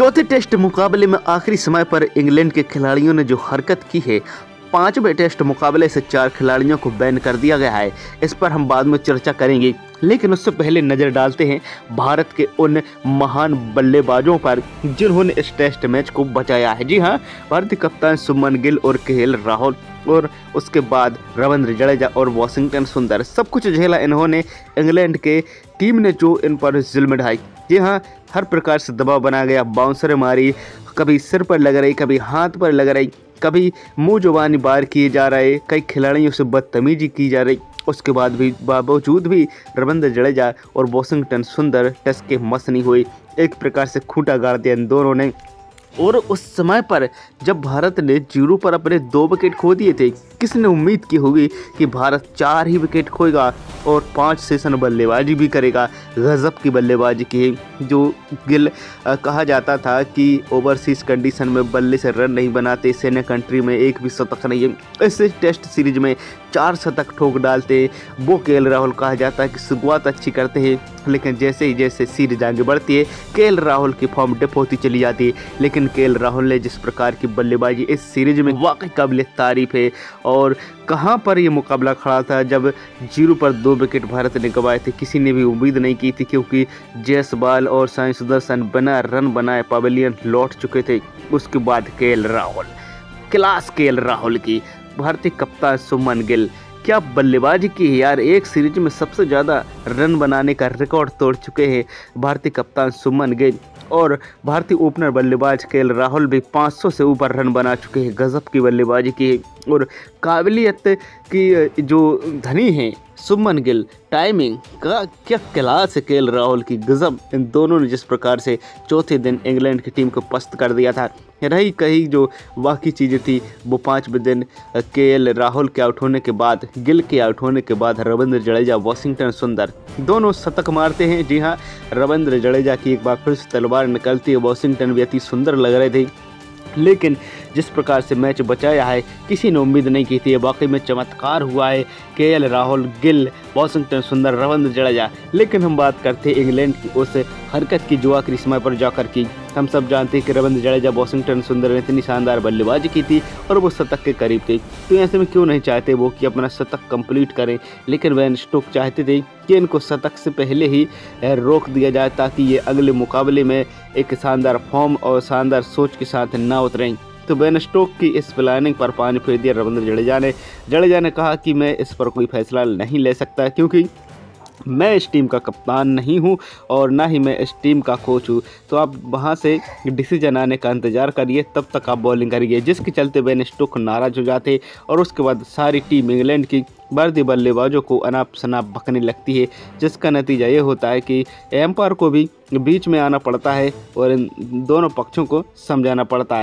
चौथे टेस्ट मुकाबले में आखिरी समय पर इंग्लैंड के खिलाड़ियों ने जो हरकत की है, 5वें टेस्ट मुकाबले से 4 खिलाड़ियों को बैन कर दिया गया है। इस पर हम बाद में चर्चा करेंगे, लेकिन उससे पहले नज़र डालते हैं भारत के उन महान बल्लेबाजों पर जिन्होंने इस टेस्ट मैच को बचाया है। जी हाँ, भारतीय कप्तान शुभमन गिल और केएल राहुल और उसके बाद रविंद्र जडेजा और वॉशिंगटन सुंदर, सब कुछ झेला इन्होंने। इंग्लैंड के टीम ने जो इन पर जुल्म ढाई, जी हाँ, हर प्रकार से दबाव बनाया गया, बाउंसर मारी, कभी सिर पर लग रही, कभी हाथ पर लग रही, कभी मुंह जुबानी बार किए जा रहे, कई खिलाड़ियों से बदतमीजी की जा रही। उसके बाद भी बावजूद भी रविंद्र जडेजा और वॉशिंगटन सुंदर टेस्ट के मस नहीं हुए, एक प्रकार से खूंटा गाड़ दिया इन दोनों ने। और उस समय पर जब भारत ने 0 पर अपने 2 विकेट खो दिए थे, किसने उम्मीद की होगी कि भारत 4 ही विकेट खोएगा और 5 सेशन बल्लेबाजी भी करेगा। गजब की बल्लेबाजी की, जो गिल कहा जाता था कि ओवरसीज कंडीशन में बल्ले से रन नहीं बनाते, सेना कंट्री में एक भी शतक नहीं है। इस टेस्ट सीरीज में 4 शतक ठोक डालते। वो केएल राहुल कहा जाता है कि शुरुआत अच्छी करते हैं, लेकिन जैसे सीरीज आगे बढ़ती है केएल राहुल की फॉर्म डिप होती चली जाती है। लेकिन केएल राहुल ने जिस प्रकार की बल्लेबाजी इस सीरीज में वाकई काबिल तारीफ है। और कहां पर ये मुकाबला खड़ा था जब 0 पर 2 विकेट भारत ने गंवाए थे, किसी ने भी उम्मीद नहीं की थी, क्योंकि जयसवाल और साई सुदर्शन बिना रन बनाए पवेलियन लौट चुके थे। उसके बाद KL Rahul, class KL Rahul की, भारतीय कप्तान शुभमन गिल, क्या बल्लेबाजी की है यार। एक सीरीज में सबसे ज़्यादा रन बनाने का रिकॉर्ड तोड़ चुके हैं भारतीय कप्तान शुभमन गिल, और भारतीय ओपनर बल्लेबाज केएल राहुल भी 500 से ऊपर रन बना चुके हैं। गजब की बल्लेबाजी की है और काबिलियत की जो धनी है शुभमन गिल, टाइमिंग का क्या क्लास है केएल राहुल की, गजब। इन दोनों ने जिस प्रकार से चौथे दिन इंग्लैंड की टीम को पस्त कर दिया था, रही कहीं जो बाकी चीज़ें थी वो 5वें दिन केएल राहुल के आउट होने के बाद, गिल के आउट होने के बाद रविंद्र जडेजा, वॉशिंगटन सुंदर दोनों शतक मारते हैं। जी हाँ, रविंद्र जडेजा की एक बार फिर से तलवार निकलती है, वॉशिंगटन भी अति सुंदर लग रहे थे, लेकिन जिस प्रकार से मैच बचाया है किसी ने उम्मीद नहीं की थी। वाकई में चमत्कार हुआ है केएल राहुल, गिल, वॉशिंगटन सुंदर, रविंद्र जडेजा। लेकिन हम बात करते हैं इंग्लैंड की उस हरकत की जो आखिरी समय पर जाकर की। हम सब जानते हैं कि रविंद्र जडेजा, वॉशिंगटन सुंदर ने इतनी शानदार बल्लेबाजी की थी और वो शतक के करीब थे, तो ऐसे में क्यों नहीं चाहते वो कि अपना शतक कंप्लीट करें। लेकिन बेन स्टोक चाहते थे कि इनको शतक से पहले ही रोक दिया जाए, ताकि ये अगले मुकाबले में एक शानदार फॉर्म और शानदार सोच के साथ ना उतरें। तो बेन स्टोक की इस प्लानिंग पर पानी फेर दिया रविंद्र जडेजा ने कहा कि मैं इस पर कोई फैसला नहीं ले सकता, क्योंकि मैं इस टीम का कप्तान नहीं हूं और ना ही मैं इस टीम का कोच हूं। तो आप वहां से डिसीजन आने का इंतज़ार करिए, तब तक आप बॉलिंग करिए। जिसके चलते बेन स्टोक नाराज़ हो जाते और उसके बाद सारी टीम इंग्लैंड की भारतीय बल्लेबाजों को अनाप शनाप बकने लगती है, जिसका नतीजा ये होता है कि एम्पायर को भी बीच में आना पड़ता है और इन दोनों पक्षों को समझाना पड़ता है।